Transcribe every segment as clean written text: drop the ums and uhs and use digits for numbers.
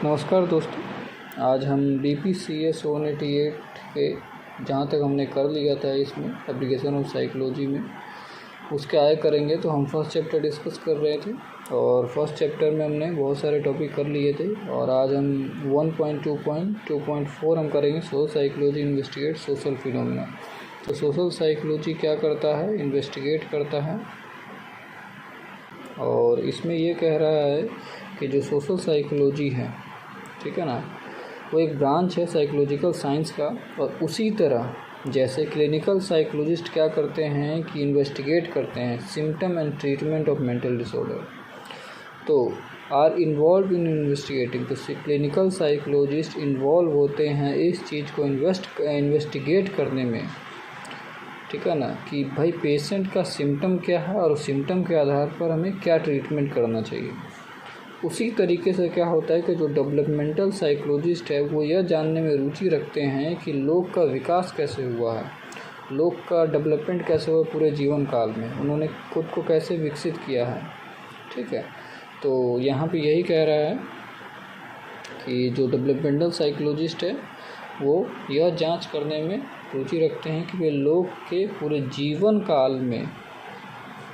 नमस्कार दोस्तों, आज हम BPCS 188 के जहाँ तक हमने कर लिया था इसमें एप्लीकेशन ऑफ साइकोलॉजी में उसके आगे करेंगे। तो हम फर्स्ट चैप्टर डिस्कस कर रहे थे और फर्स्ट चैप्टर में हमने बहुत सारे टॉपिक कर लिए थे और आज हम 1.2.2.4 हम करेंगे social psychology investigate social phenomena. तो सोशल साइकोलॉजी क्या करता है, इन्वेस्टिगेट करता है और इसमें ये कह रहा है कि जो सोशल साइकोलॉजी है, ठीक है ना, वो एक ब्रांच है साइकोलॉजिकल साइंस का। और उसी तरह जैसे क्लिनिकल साइकोलॉजिस्ट क्या करते हैं कि इन्वेस्टिगेट करते हैं symptom and treatment of mental disorder, तो आर इन्वॉल्व इन इन्वेस्टिगेटिंग। तो क्लिनिकल साइकोलॉजिस्ट इन्वॉल्व होते हैं इस चीज़ को इन्वेस्टिगेट करने में, ठीक है ना, कि भाई पेशेंट का सिम्टम क्या है और उस सिम्टम के आधार पर हमें क्या ट्रीटमेंट करना चाहिए। उसी तरीके से क्या होता है कि जो डेवलपमेंटल साइकोलॉजिस्ट है वो यह जानने में रुचि रखते हैं कि लोग का विकास कैसे हुआ है, लोग का डेवलपमेंट कैसे हुआ पूरे जीवन काल में, उन्होंने खुद को कैसे विकसित किया है, ठीक है। तो यहाँ पे यही कह रहा है कि जो डेवलपमेंटल साइकोलॉजिस्ट है वो यह जांच करने में रुचि रखते हैं कि वे लोग के पूरे जीवन काल में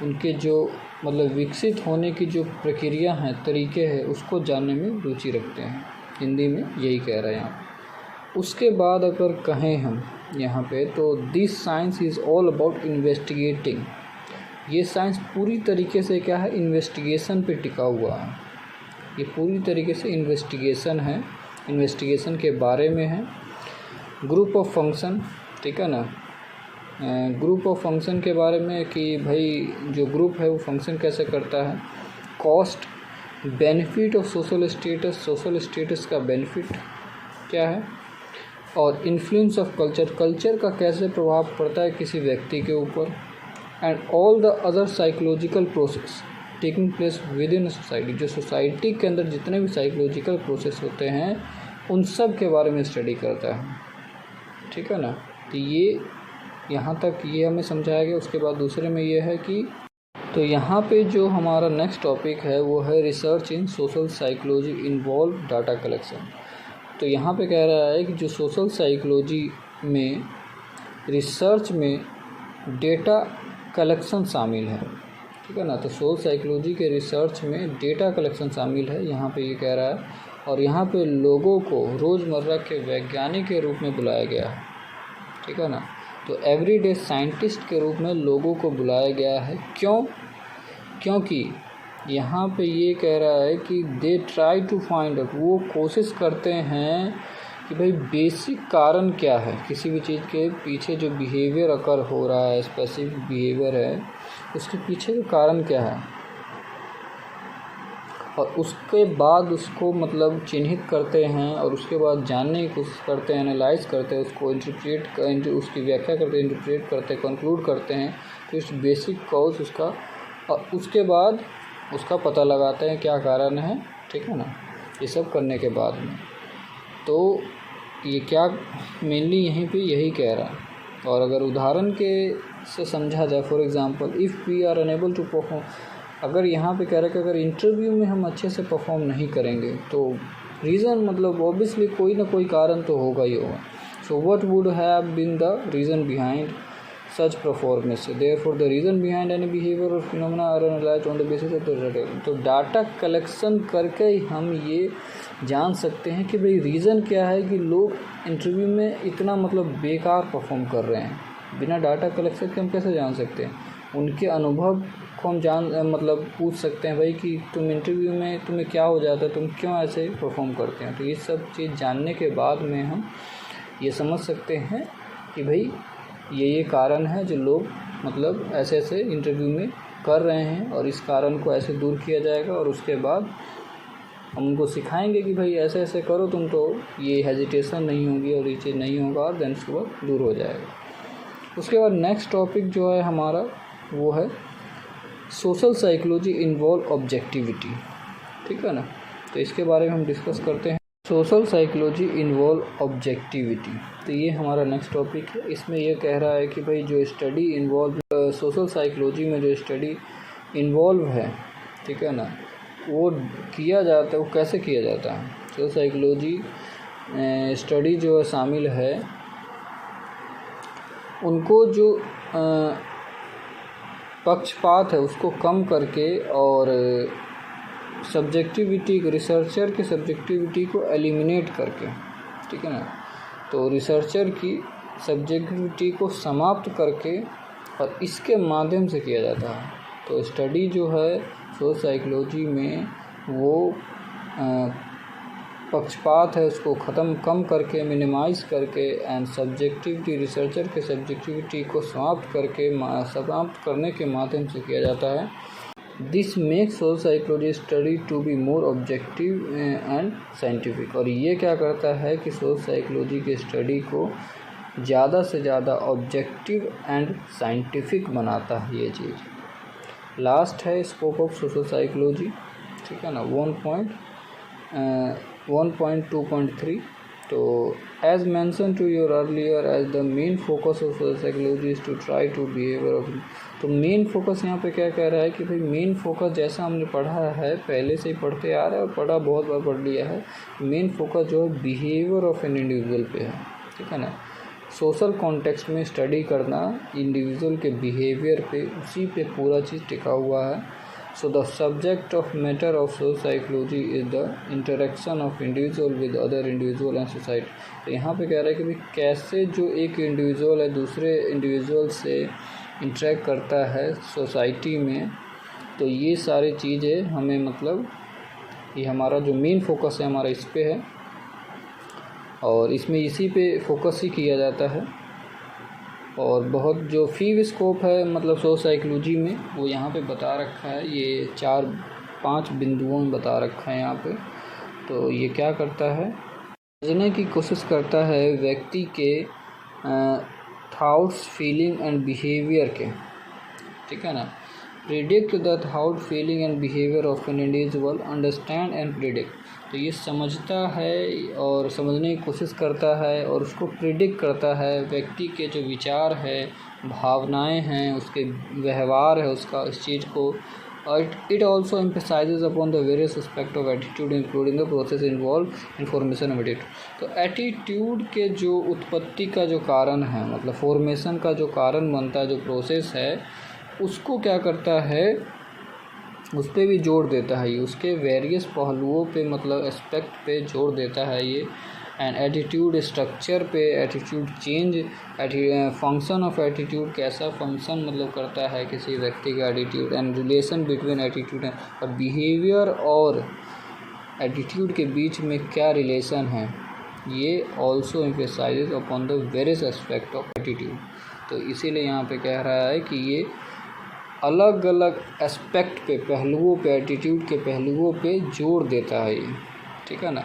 उनके जो विकसित होने की जो प्रक्रिया है, तरीके हैं, उसको जानने में रुचि रखते हैं। हिंदी में यही कह रहे हैं यहाँ। उसके बाद अगर कहें हम यहाँ पे, तो this science is all about investigating. ये साइंस पूरी तरीके से क्या है, इन्वेस्टिगेशन पे टिका हुआ है। ये पूरी तरीके से इन्वेस्टिगेशन है, इन्वेस्टिगेशन के बारे में है। ग्रुप ऑफ फंक्शन, ठीक है ना, ग्रुप ऑफ फंक्शन के बारे में कि भाई जो ग्रुप है वो फंक्शन कैसे करता है। Cost, benefit of social status, social status का बेनिफिट क्या है। और इन्फ्लुएंस ऑफ कल्चर, कल्चर का कैसे प्रभाव पड़ता है किसी व्यक्ति के ऊपर। And all the other psychological process taking place with in society, जो सोसाइटी के अंदर जितने भी साइकोलॉजिकल प्रोसेस होते हैं उन सब के बारे में स्टडी करता है, ठीक है ना। तो ये यहाँ तक ये हमें समझाया गया। उसके बाद दूसरे में ये है कि तो यहाँ पे जो हमारा नेक्स्ट टॉपिक है वो है रिसर्च इन social psychology involve data collection. तो यहाँ पे कह रहा है कि जो सोशल साइकोलॉजी में रिसर्च में डेटा कलेक्शन शामिल है, ठीक है ना। तो सोशल साइकोलॉजी के रिसर्च में डेटा कलेक्शन शामिल है, यहाँ पे ये कह रहा है। और यहाँ पे लोगों को रोज़मर्रा के वैज्ञानिक के रूप में बुलाया गया है, ठीक है ना। तो एवरीडे साइंटिस्ट के रूप में लोगों को बुलाया गया है। क्योंकि यहाँ पे ये कह रहा है कि they try to find out, वो कोशिश करते हैं कि भाई बेसिक कारण क्या है, किसी भी चीज़ के पीछे जो बिहेवियर अकर हो रहा है, स्पेसिफिक बिहेवियर है, उसके पीछे का कारण क्या है। और उसके बाद उसको चिन्हित करते हैं और उसके बाद जानने की कोशिश करते हैं, एनालाइज करते हैं, उसको उसकी व्याख्या करते हैं, इंटरप्रेट करते हैं, कंक्लूड करते हैं तो इस बेसिक कॉज उसका, और उसके बाद उसका पता लगाते हैं क्या कारण है, ठीक है ना। ये सब करने के बाद में तो ये क्या मेनली यहीं पे यही कह रहा है। और अगर उदाहरण के से समझा जाए, for example if we are unable to perform, अगर यहाँ पे कह रहा है कि अगर इंटरव्यू में हम अच्छे से परफॉर्म नहीं करेंगे तो रीज़न ऑब्वियसली कोई ना कोई कारण तो होगा ही होगा। So what would have been the reason behind such performance, therefore the reason behind any behaviour और phenomena are analysed on the basis of the data. तो डाटा कलेक्शन करके ही हम ये जान सकते हैं कि भाई रीज़न क्या है कि लोग इंटरव्यू में इतना बेकार परफॉर्म कर रहे हैं। बिना डाटा कलेक्शन के हम कैसे जान सकते हैं, उनके अनुभव को हम पूछ सकते हैं भाई कि तुम इंटरव्यू में तुम्हें क्या हो जाता है, तुम क्यों ऐसे परफॉर्म करते हैं। तो ये सब चीज़ जानने के बाद में हम ये समझ सकते हैं कि भाई ये कारण है जो लोग ऐसे ऐसे इंटरव्यू में कर रहे हैं और इस कारण को ऐसे दूर किया जाएगा। और उसके बाद हम उनको सिखाएंगे कि भाई ऐसे ऐसे करो तुम, तो ये हेजिटेशन नहीं होगी और ये चीज़ नहीं होगा और देन उसके बाद दूर हो जाएगा। उसके बाद नेक्स्ट टॉपिक जो है हमारा वो है सोशल साइकोलॉजी इन्वॉल्व ऑब्जेक्टिविटी, ठीक है ना। तो इसके बारे में हम डिस्कस करते हैं। सोशल साइकोलॉजी इन्वॉल्व ऑब्जेक्टिविटी, तो ये हमारा नेक्स्ट टॉपिक है। इसमें यह कह रहा है कि भाई जो स्टडी इन्वॉल्व सोशल साइकोलॉजी में जो स्टडी इन्वॉल्व है, ठीक है ना, वो किया जाता है, वो कैसे किया जाता है। सोशल साइकोलॉजी स्टडी जो है शामिल है, उनको जो पक्षपात है उसको कम करके और सब्जेक्टिविटी, रिसर्चर की सब्जेक्टिविटी को एलिमिनेट करके, ठीक है ना, तो रिसर्चर की सब्जेक्टिविटी को समाप्त करके और इसके माध्यम से किया जाता है। तो स्टडी जो है सोशल साइकोलॉजी में वो पक्षपात है उसको कम करके, मिनिमाइज़ करके एंड सब्जेक्टिविटी, रिसर्चर के सब्जेक्टिविटी को समाप्त करने के माध्यम से किया जाता है। This makes social psychology study to be more objective and scientific. और ये क्या करता है कि सोशल साइकोलॉजी के स्टडी को ज़्यादा से ज़्यादा ऑब्जेक्टिव एंड साइंटिफिक बनाता है ये चीज़। लास्ट है स्कोप ऑफ सोशल साइकोलॉजी, ठीक है ना, 1.2.3। So as mention to your earlier as the main focus of social psychology is to try to behaviour of. तो मेन फोकस यहाँ पे क्या कह रहा है कि भाई मेन फोकस जैसा हमने पढ़ा है, पहले से ही पढ़ते आ रहे हैं और बहुत बार पढ़ लिया है, मेन फोकस जो है बिहेवियर ऑफ एन इंडिविजुअल पे है, ठीक है ना। सोशल कॉन्टेक्स्ट में स्टडी करना इंडिविजुअल के बिहेवियर पे, उसी पे पूरा चीज़ टिका हुआ है। So the subject of matter of social psychology is the interaction of individual with other individual and society. तो यहाँ पे कह रहा है कि भाई कैसे जो एक इंडिविजुअल है दूसरे इंडिविजुअल से इंटरेक्ट करता है सोसाइटी में। तो ये सारी चीज़ें हमें मतलब ये हमारा जो मेन फोकस है हमारा इस पे है और इसमें इसी पे फोकस ही किया जाता है। और बहुत जो फीव स्कोप है मतलब सोशल साइकोलॉजी में वो यहाँ पे बता रखा है, ये 4-5 बिंदुओं में बता रखा है यहाँ पे। तो ये क्या करता है, समझने की कोशिश करता है व्यक्ति के थाट्स, फीलिंग एंड बिहेवियर के, ठीक है ना। Predict the thought, feeling and behaviour of an individual, understand and predict. तो ये समझता है और समझने की कोशिश करता है और उसको प्रिडिक्ट करता है व्यक्ति के जो विचार है, भावनाएं हैं, उसके व्यवहार है उसका, इस चीज़ को। It also emphasises upon the various aspect of attitude including the process involve in formation of attitude. तो एटीट्यूड के जो उत्पत्ति का जो कारण है, मतलब फॉर्मेशन का जो कारण बनता है, जो प्रोसेस है, उसको क्या करता है, उस पर भी जोड़ देता है ये, उसके वेरियस पहलुओं पे मतलब एस्पेक्ट पे जोड़ देता है ये। एंड एटीट्यूड स्ट्रक्चर पे, attitude change, function of attitude, कैसा फंक्शन मतलब करता है किसी व्यक्ति का attitude, and relation between attitude और बिहेवियर और एटीट्यूड के बीच में क्या रिलेशन है, ये also emphasises upon the various aspect of attitude. तो इसीलिए यहाँ पे कह रहा है कि ये अलग अलग एस्पेक्ट पे, पहलुओं पे, एटीट्यूड के पहलुओं पे जोड़ देता है ये, ठीक है ना,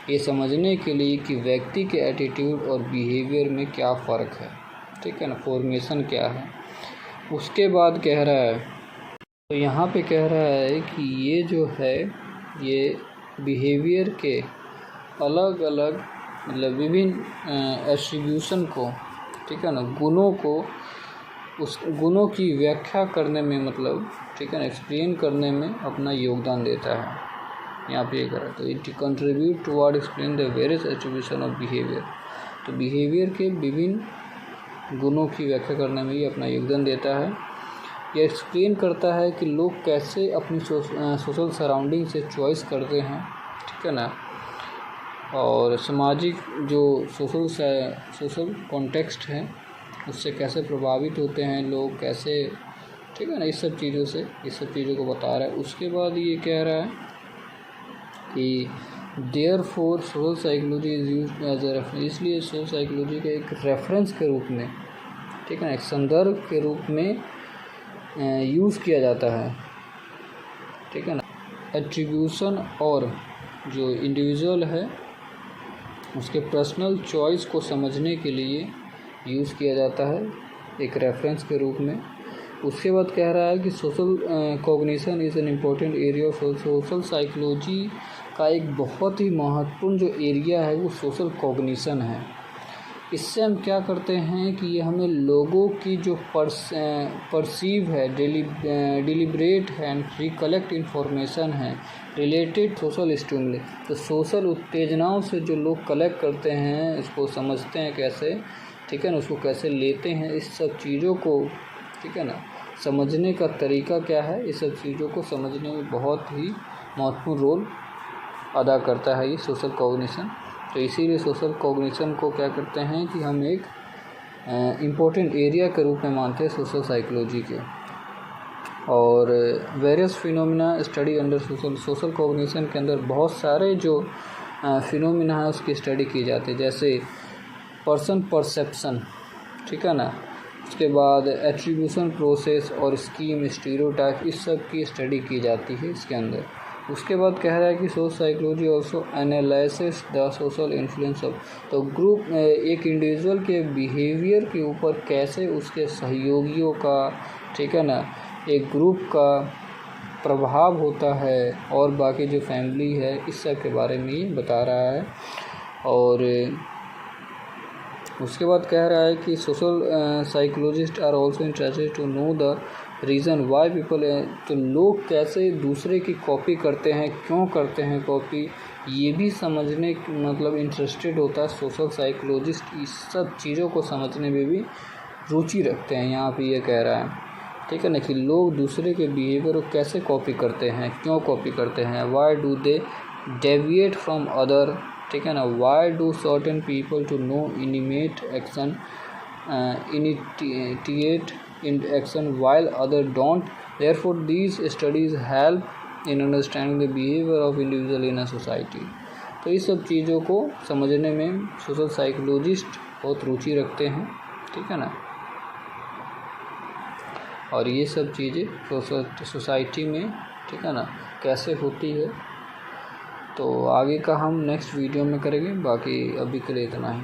ये समझने के लिए कि व्यक्ति के एटीट्यूड और बिहेवियर में क्या फ़र्क है, ठीक है ना, फॉर्मेशन क्या है। उसके बाद कह रहा है, तो यहाँ पे कह रहा है कि ये जो है ये बिहेवियर के अलग अलग मतलब विभिन्न एट्रीब्यूशन को, ठीक है ना, गुणों को, उस गुणों की व्याख्या करने में मतलब, ठीक है ना, एक्सप्लेन करने में अपना योगदान देता है। यहाँ पे ये करा, तो it contribute toward explain the various attribution of behaviour. तो बिहेवियर के विभिन्न गुणों की व्याख्या करने में ये अपना योगदान देता है। ये एक्सप्लेन करता है कि लोग कैसे अपनी सोशल सराउंडिंग से चॉइस करते हैं, ठीक है ना, और सामाजिक जो सोशल कॉन्टेक्स्ट है उससे कैसे प्रभावित होते हैं लोग, कैसे, ठीक है ना, इस सब चीज़ों को बता रहा है। उसके बाद ये कह रहा है कि therefore social psychology is used as a reference, इसलिए सोशल साइकोलॉजी के एक रेफरेंस के रूप में, ठीक है ना, एक संदर्भ के रूप में यूज़ किया जाता है, ठीक है ना। एट्रीब्यूशन और जो इंडिविजुअल है उसके पर्सनल चॉइस को समझने के लिए यूज़ किया जाता है एक रेफरेंस के रूप में। उसके बाद कह रहा है कि social cognition is an important area of social psychology का एक बहुत ही महत्वपूर्ण जो एरिया है वो सोशल कॉग्निशन है। इससे हम क्या करते हैं कि ये हमें लोगों की जो परसीव है, डिलिब्रेट है एंड रिकलेक्ट इन्फॉर्मेशन है रिलेटेड सोशल स्टिमुली, तो सोशल उत्तेजनाओं से जो लोग कलेक्ट करते हैं, इसको समझते हैं कैसे, ठीक है ना, उसको कैसे लेते हैं, इस सब चीज़ों को, ठीक है ना, समझने का तरीका क्या है, इस सब चीज़ों को समझने में बहुत ही महत्वपूर्ण रोल अदा करता है ये सोशल कॉग्निशन। तो इसीलिए सोशल कॉग्निशन को क्या करते हैं कि हम एक इम्पोर्टेंट एरिया के रूप में मानते हैं सोशल साइकोलॉजी के। और various phenomena study under social cognition के अंदर बहुत सारे जो फिनोमिना है उसकी स्टडी की जाती है, जैसे पर्सन परसेप्शन, ठीक है ना, उसके बाद एट्रीब्यूशन प्रोसेस और स्कीम स्टीरियोटाइप, इस सब की स्टडी की जाती है इसके अंदर। उसके बाद कह रहा है कि social psychology also analysis the social influence of, तो ग्रुप एक इंडिविजुअल के बिहेवियर के ऊपर कैसे उसके सहयोगियों का, ठीक है ना, एक ग्रुप का प्रभाव होता है और बाकी जो फैमिली है, इस सब के बारे में ये बता रहा है। और उसके बाद कह रहा है कि social psychologists are also interested to know the reason why people, तो लोग कैसे दूसरे की कॉपी करते हैं, क्यों करते हैं कॉपी, ये भी समझने मतलब इंटरेस्टेड होता है सोशल साइकोलॉजिस्ट। इस सब चीज़ों को समझने में भी रुचि रखते हैं, यहाँ पे ये कह रहा है, ठीक है ना, कि लोग दूसरे के बिहेवियर को कैसे कॉपी करते हैं, क्यों कॉपी करते हैं, why do they deviate from other, ठीक है ना, why do certain people to know imitate action initiate in action while others don't, therefore these studies help in understanding the behavior of individual in a society। तो इस सब चीज़ों को समझने में सोशल साइकोलॉजिस्ट बहुत रुचि रखते हैं, ठीक है ना, और ये सब चीज़ें सोसाइटी में, ठीक है ना, कैसे होती है, तो आगे का हम नेक्स्ट वीडियो में करेंगे। बाकी अभी के लिए इतना ही।